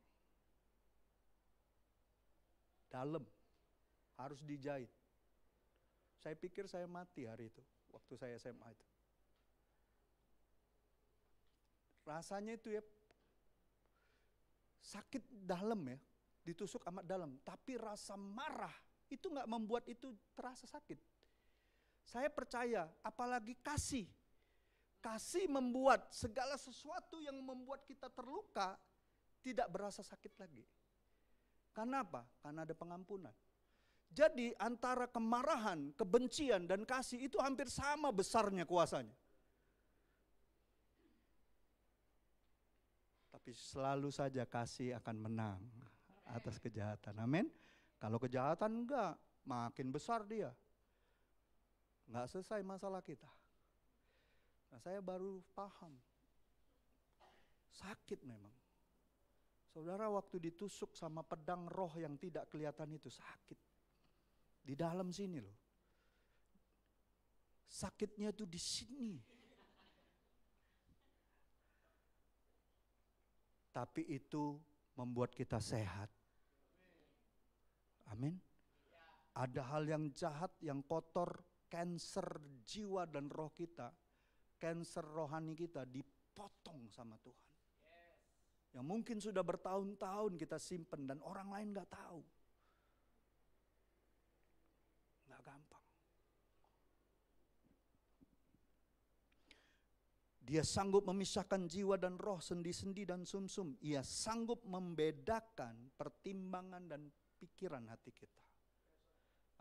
Speaker 1: Dalam, harus dijahit. Saya pikir saya mati hari itu, waktu saya SMA itu. Rasanya itu ya, sakit dalam ya, ditusuk amat dalam. Tapi rasa marah, itu gak membuat itu terasa sakit. Saya percaya, apalagi kasih. Kasih membuat segala sesuatu yang membuat kita terluka, tidak berasa sakit lagi. Karena apa? Karena ada pengampunan. Jadi antara kemarahan, kebencian, dan kasih itu hampir sama besarnya kuasanya. Tapi selalu saja kasih akan menang atas kejahatan. Amin. Kalau kejahatan enggak, makin besar dia. Enggak selesai masalah kita. Nah, saya baru paham. Sakit memang. Saudara, waktu ditusuk sama pedang roh yang tidak kelihatan itu sakit. Di dalam sini loh. Sakitnya tuh di sini. Tapi itu membuat kita sehat. Amin. Ada hal yang jahat, yang kotor, kanker jiwa dan roh kita, kanker rohani kita dipotong sama Tuhan. Yang mungkin sudah bertahun-tahun kita simpen dan orang lain gak tahu. Gak gampang. Dia sanggup memisahkan jiwa dan roh, sendi-sendi dan sumsum. Ia sanggup membedakan pertimbangan dan pikiran hati kita.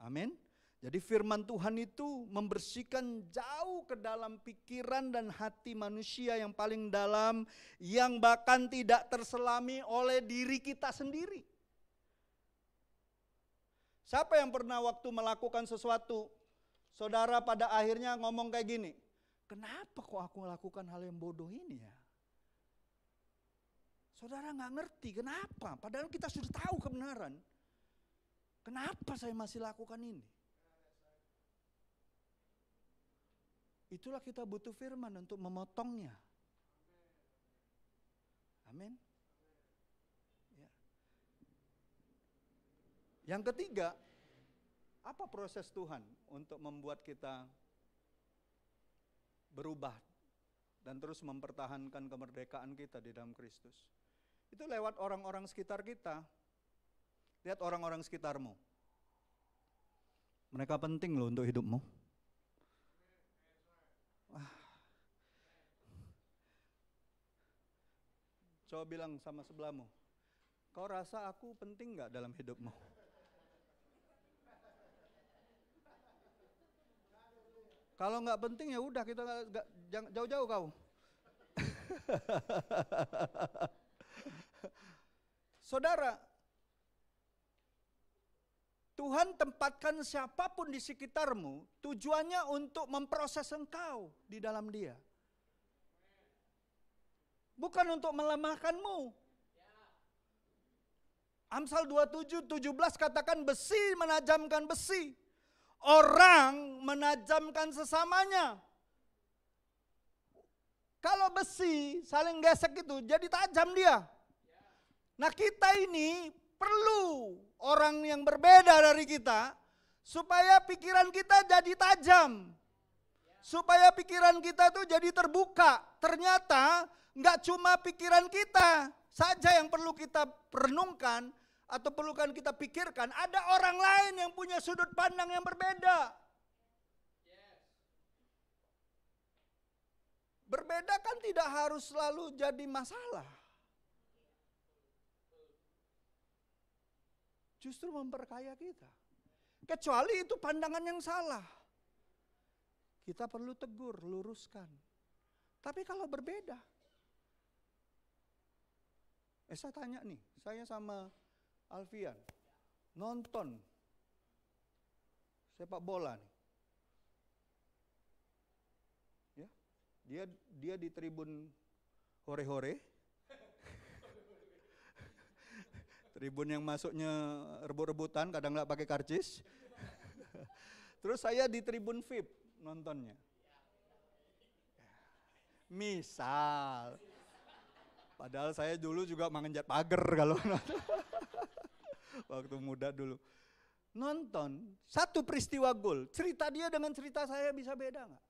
Speaker 1: Amin. Jadi firman Tuhan itu membersihkan jauh ke dalam pikiran dan hati manusia yang paling dalam, yang bahkan tidak terselami oleh diri kita sendiri. Siapa yang pernah waktu melakukan sesuatu, saudara pada akhirnya ngomong kayak gini, kenapa kok aku melakukan hal yang bodoh ini ya? Saudara gak ngerti kenapa, padahal kita sudah tahu kebenaran. Kenapa saya masih lakukan ini? Itulah kita butuh firman untuk memotongnya. Amin. Ya. Yang ketiga, apa proses Tuhan untuk membuat kita berubah dan terus mempertahankan kemerdekaan kita di dalam Kristus? Itu lewat orang-orang sekitar kita. Lihat orang-orang sekitarmu. Mereka penting loh untuk hidupmu. Coba bilang sama sebelahmu, kau rasa aku penting gak dalam hidupmu? Kalau nggak penting ya udah kita jangan jauh-jauh kau. Saudara, Tuhan tempatkan siapapun di sekitarmu tujuannya untuk memproses engkau di dalam Dia. Bukan untuk melemahkanmu. Amsal 27:17 katakan besi menajamkan besi. Orang menajamkan sesamanya. Kalau besi saling gesek itu jadi tajam dia. Nah, kita ini perlu orang yang berbeda dari kita supaya pikiran kita jadi tajam. Supaya pikiran kita tuh jadi terbuka. Ternyata nggak cuma pikiran kita saja yang perlu kita renungkan atau perlukan kita pikirkan. Ada orang lain yang punya sudut pandang yang berbeda. Berbeda kan tidak harus selalu jadi masalah. Justru memperkaya kita. Kecuali itu pandangan yang salah. Kita perlu tegur, luruskan. Tapi kalau berbeda. Saya tanya nih, saya sama Alfian nonton sepak bola nih. Ya, dia di tribun hore-hore. Tribun yang masuknya rebut-rebutan, kadang nggak pakai karcis. Terus saya di tribun VIP nontonnya. Misal. Padahal saya dulu juga mengenjat pagar kalau nonton. Waktu muda dulu. Nonton, satu peristiwa gol. Cerita dia dengan cerita saya bisa beda nggak?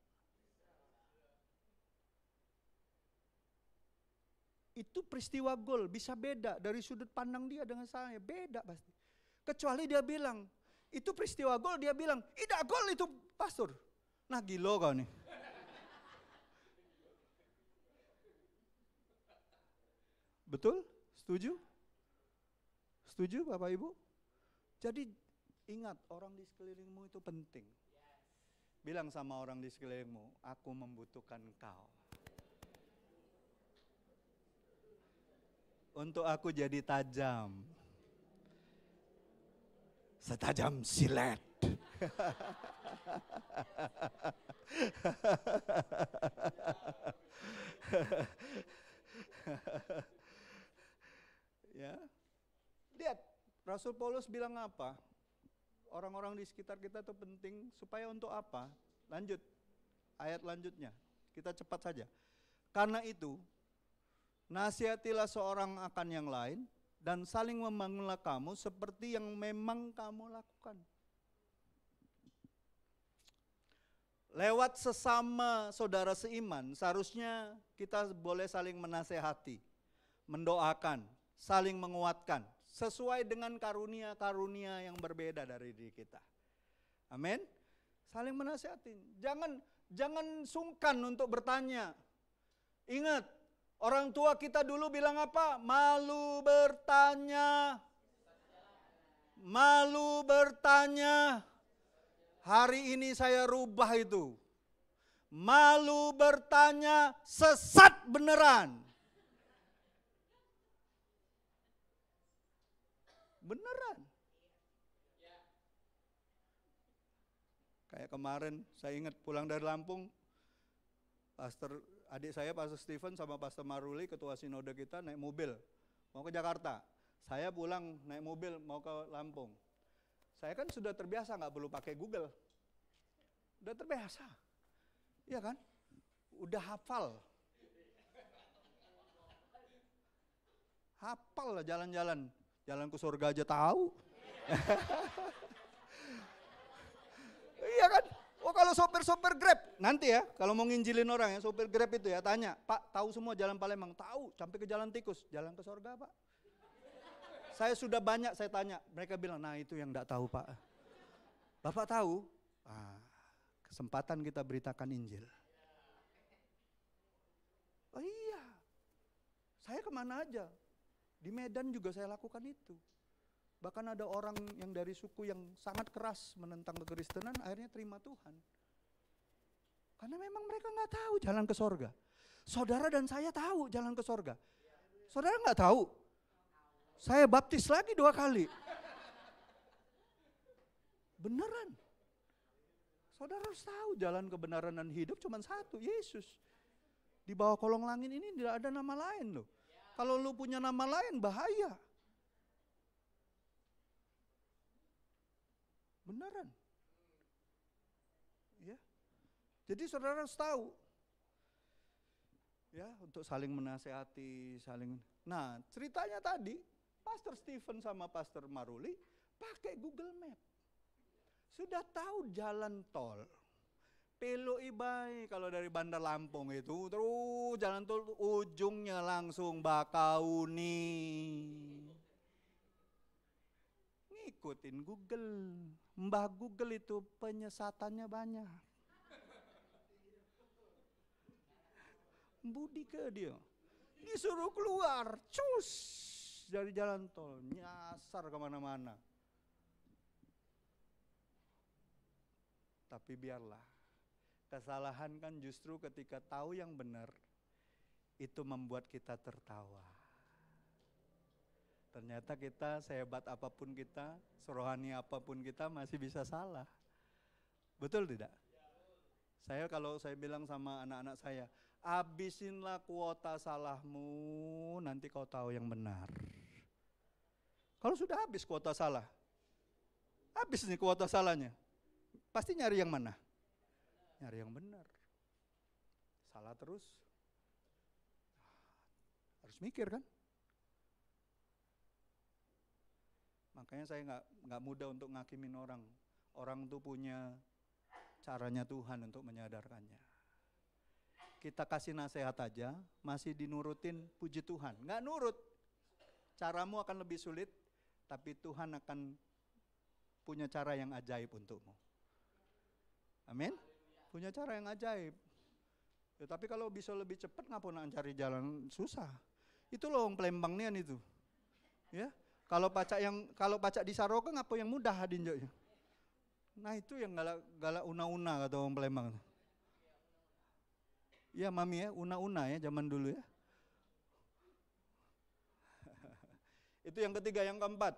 Speaker 1: Itu peristiwa gol bisa beda dari sudut pandang dia dengan saya, beda pasti. Kecuali dia bilang, itu peristiwa gol, dia bilang, tidak gol itu pastor. Nah gila kau nih. Betul? Setuju? Setuju Bapak Ibu? Jadi ingat orang di sekelilingmu itu penting. Bilang sama orang di sekelilingmu, aku membutuhkan kau. Untuk aku jadi tajam. Setajam silet. Ya. Lihat, Rasul Paulus bilang apa? Orang-orang di sekitar kita itu penting supaya untuk apa? Lanjut. Ayat lanjutnya. Kita cepat saja. Karena itu, nasihatilah seorang akan yang lain dan saling membangunlah kamu seperti yang memang kamu lakukan. Lewat sesama saudara seiman, seharusnya kita boleh saling menasehati, mendoakan, saling menguatkan, sesuai dengan karunia-karunia yang berbeda dari diri kita. Amin. Saling menasehati. Jangan sungkan untuk bertanya. Ingat, orang tua kita dulu bilang apa? Malu bertanya. Malu bertanya. Hari ini saya rubah itu. Malu bertanya, sesat beneran. Beneran. Kayak kemarin saya ingat pulang dari Lampung, adik saya Pastor Stephen sama Pastor Maruli, ketua sinode kita, naik mobil mau ke Jakarta. Saya pulang naik mobil mau ke Lampung. Saya kan sudah terbiasa nggak perlu pakai Google. Udah terbiasa. Iya kan? Udah hafal. Hafal lah jalan-jalan. Jalan ke surga aja tahu. Iya kan? Oh kalau sopir-sopir Grab, nanti ya, kalau mau nginjilin orang ya, sopir Grab itu ya, tanya, Pak tahu semua jalan Palembang? Tahu, sampai ke jalan tikus, jalan ke surga Pak. Saya sudah banyak saya tanya, mereka bilang, nah itu yang enggak tahu Pak. Bapak tahu? Kesempatan kita beritakan Injil. Oh iya, saya kemana aja, di Medan juga saya lakukan itu. Bahkan ada orang yang dari suku yang sangat keras menentang kekristenan, akhirnya terima Tuhan. Karena memang mereka nggak tahu jalan ke sorga. Saudara dan saya tahu jalan ke sorga. Saudara nggak tahu? Saya baptis lagi 2 kali. Beneran. Saudara harus tahu jalan kebenaran dan hidup cuma satu, Yesus. Di bawah kolong langit ini tidak ada nama lain loh. Kalau lu punya nama lain bahaya. Beneran. Ya. Jadi saudara harus tahu. Ya, untuk saling menasehati, saling. Nah, ceritanya tadi Pastor Stephen sama Pastor Maruli pakai Google Map. Sudah tahu jalan tol. Pelo Ibai kalau dari Bandar Lampung itu terus jalan tol ujungnya langsung Bakauni. Ngikutin Google. Mbah Google itu penyesatannya banyak. Budi ke dia. Disuruh keluar, cus dari jalan tol, nyasar kemana-mana. Tapi biarlah, kesalahan kan justru ketika tahu yang benar, itu membuat kita tertawa. Ternyata kita sehebat apapun kita, serohani apapun kita masih bisa salah. Betul tidak? Kalau saya bilang sama anak-anak saya, habisinlah kuota salahmu, nanti kau tahu yang benar. Kalau sudah habis kuota salah, habis nih kuota salahnya, pasti nyari yang mana? Nyari yang benar. Salah terus, harus mikir kan? Makanya saya nggak mudah untuk ngakimin orang. Orang tuh punya caranya Tuhan untuk menyadarkannya. Kita kasih nasihat aja, masih dinurutin, puji Tuhan. Nggak nurut, caramu akan lebih sulit, tapi Tuhan akan punya cara yang ajaib untukmu. Amin? Punya cara yang ajaib. Ya, tapi kalau bisa lebih cepat, ngapa nak cari jalan susah? Itu loh yang Palembang nian itu. Ya, kalau pacak di Saroka, ngapa yang mudah dinjoknya? Nah itu yang galak una-una kata orang Palembang. Iya mami ya, una-una ya zaman dulu ya. Itu yang ketiga, yang keempat.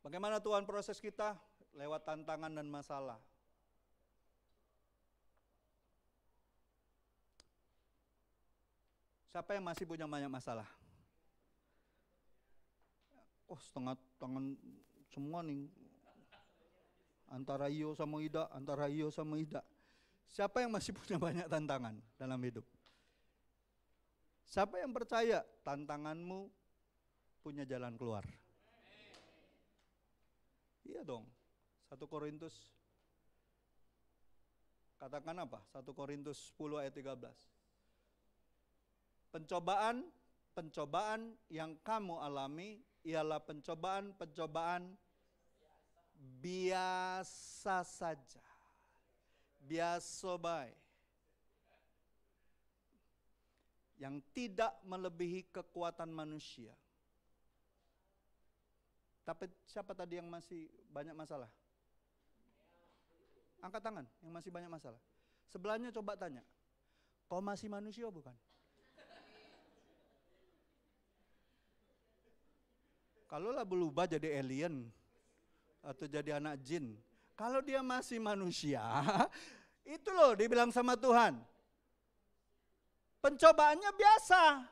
Speaker 1: Bagaimana Tuhan proses kita? Lewat tantangan dan masalah. Siapa yang masih punya banyak masalah? Oh setengah tangan semua nih. Antara iyo sama ida. Siapa yang masih punya banyak tantangan dalam hidup? Siapa yang percaya tantanganmu punya jalan keluar? Iya dong. 1 Korintus. Katakan apa? 1 Korintus 10 ayat 13. Pencobaan yang kamu alami ialah pencobaan biasa saja. Biasa baik. Yang tidak melebihi kekuatan manusia. Tapi siapa tadi yang masih banyak masalah? Angkat tangan yang masih banyak masalah. Sebelahnya coba tanya, kau masih manusia bukan? Kalau lah berubah jadi alien atau jadi anak jin, kalau dia masih manusia, itu loh dibilang sama Tuhan. Pencobaannya biasa.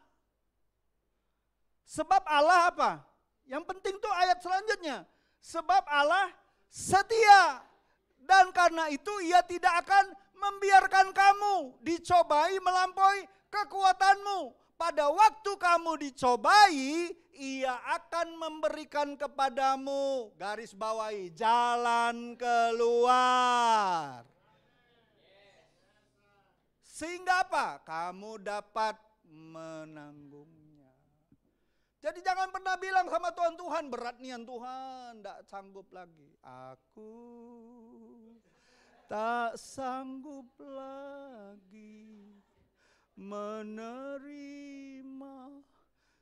Speaker 1: Sebab Allah apa? Yang penting tuh ayat selanjutnya. Sebab Allah setia. Dan karena itu ia tidak akan membiarkan kamu dicobai melampaui kekuatanmu. Pada waktu kamu dicobai, ia akan memberikan kepadamu, garis bawahi, jalan keluar. Sehingga apa? Kamu dapat menanggungnya. Jadi jangan pernah bilang sama Tuhan, Tuhan berat nian Tuhan, tidak sanggup lagi. Aku tak sanggup lagi menerima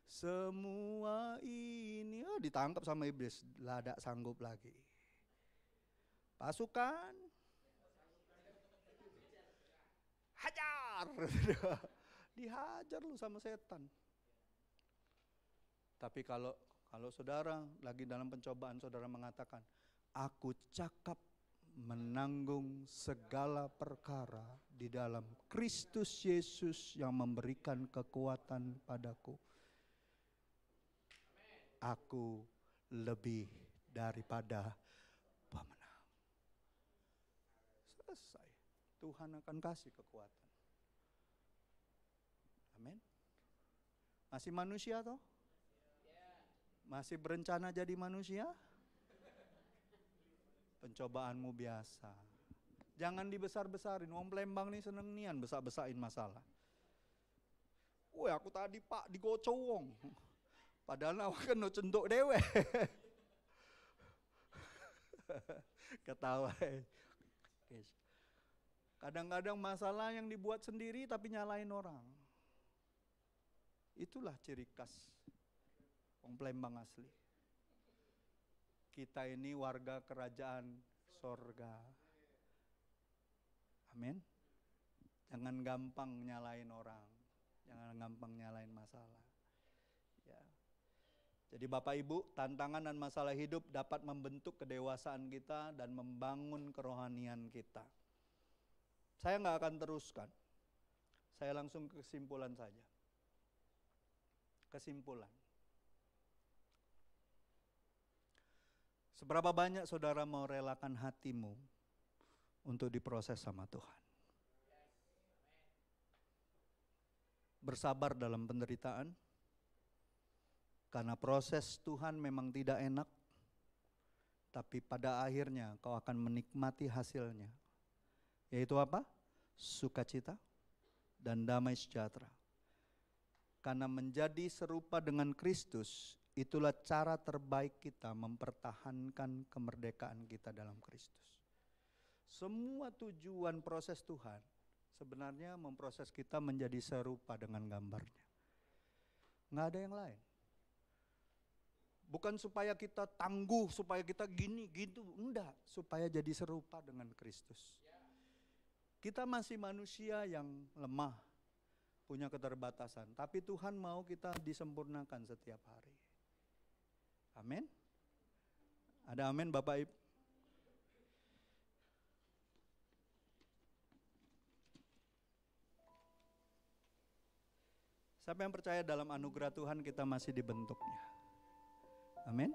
Speaker 1: semua ini. Oh, ditangkap sama iblis, lah tidak sanggup lagi. Pasukan hajar. Dihajar lu sama setan. Tapi kalau saudara lagi dalam pencobaan, saudara mengatakan, aku cakap menanggung segala perkara di dalam Kristus Yesus yang memberikan kekuatan padaku. Aku lebih daripada pemenang. Selesai. Tuhan akan kasih kekuatan. Amin. Masih manusia toh? Masih berencana jadi manusia? Pencobaanmu biasa. Jangan dibesar-besarin. Wong Palembang nih seneng nian besar-besarin masalah. Woi, aku tadi Pak digoco wong. Padahal awak kan no cenduk dewe. Ketawa. Kadang-kadang masalah yang dibuat sendiri tapi nyalain orang. Itulah ciri khas Wong Palembang asli. Kita ini warga kerajaan sorga. Amin. Jangan gampang nyalain orang. Jangan gampang nyalain masalah. Ya. Jadi Bapak Ibu, tantangan dan masalah hidup dapat membentuk kedewasaan kita dan membangun kerohanian kita. Saya nggak akan teruskan. Saya langsung ke kesimpulan saja. Kesimpulan. Seberapa banyak saudara mau relakan hatimu untuk diproses sama Tuhan? Bersabar dalam penderitaan, karena proses Tuhan memang tidak enak, tapi pada akhirnya kau akan menikmati hasilnya. Yaitu apa? Sukacita dan damai sejahtera. Karena menjadi serupa dengan Kristus, itulah cara terbaik kita mempertahankan kemerdekaan kita dalam Kristus. Semua tujuan proses Tuhan sebenarnya memproses kita menjadi serupa dengan gambarnya. Nggak ada yang lain. Bukan supaya kita tangguh, supaya kita gini, gitu. Enggak, supaya jadi serupa dengan Kristus. Kita masih manusia yang lemah, punya keterbatasan. Tapi Tuhan mau kita disempurnakan setiap hari. Amin. Ada amin Bapak Ibu? Siapa yang percaya dalam anugerah Tuhan kita masih dibentuknya? Amin.